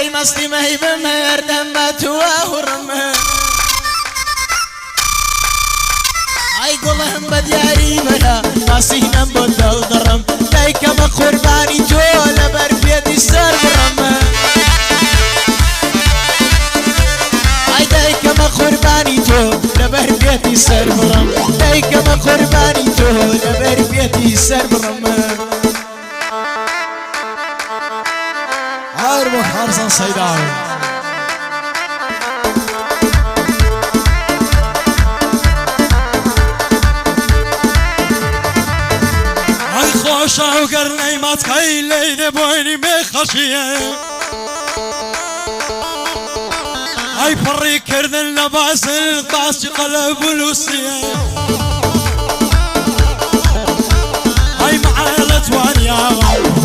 وي مستي مهي بمهر دمت وهرمه اي قولهم بدياري بلا ناسينا بدل درم دايك ما قرباني جولا بربيتي سر برمه اي دايك ما قرباني جولا بربيتي سر برم دايك ما قرباني جولا بربيتي سر برمه هاربو حارسان سيداوي خوشا و گرنی مات خیلی دبوینی بخشیه ای پری کردن لباس الطاس قلب ولوسیه ای معالت وانیا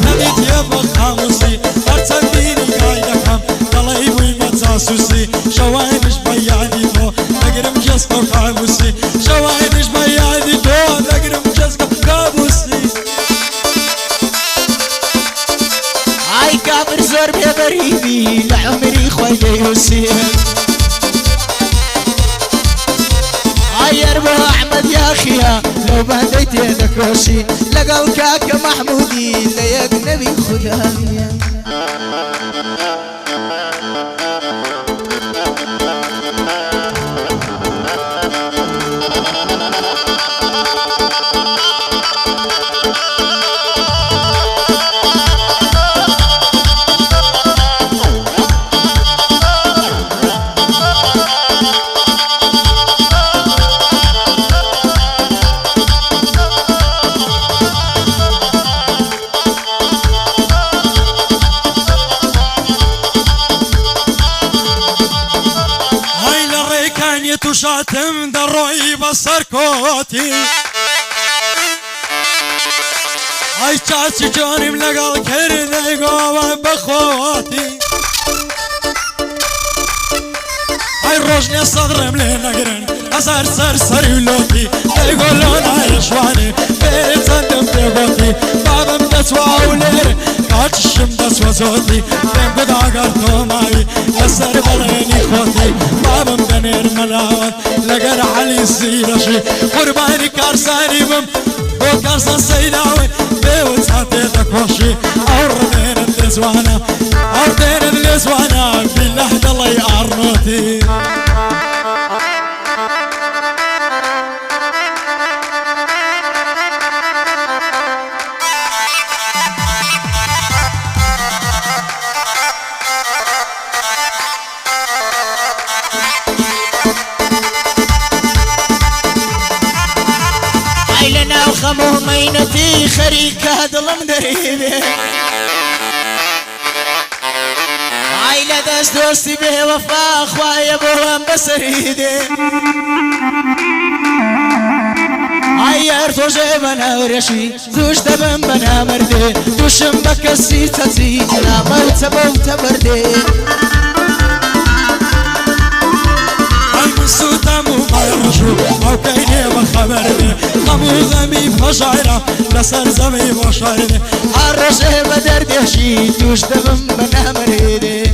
ندیت یبق خاموسی ارتدینی قایدکم دلی بوی متاسوسی شواینش بیادی تو نگرم جسکو کابوسی شواینش بیادی تو نگرم جسکو کابوسی اي كافر زور ببريدي لعمري خويا يوسف اي اربو احمد يا اخيا لو بهديت يدك روشي لقى كاك محمودي ليك نبي خدايا شاتم دروي بصر كوتي اي چاچی جانم لگل کرده گوه بخواتي اي روشنی صدرم لنگرن ازر سر سریلوتی بگلون ایشوانی بری تندم بگوتی بابم دسوا ولر کاچشم دسوا زوتی بم گداگر تو مایی اثر بلنی خوتی بابم دنیر ملاوت لگر علی سیرشی قربانی کارسانی بم و کارسان سیداوی بیوت هاتی دکوشی اوردین الدزوانا اوردین الدزوانا بالله دلی ارنوتی خمو مينتي خريك هدلم دريبي عايلة داس دوستي به وفا خوايا بوهم بسريدي عيار توجه بنا ورشي زوج دبن بنا مردي دوشم بكسي تتي لا موت بوت بردي المسوطة مو ميرشو او كيني بخبرني قمو غمي فشعره لسر زمي بشعرني الرجه بدر دهشي دوش دبن بنا مريدي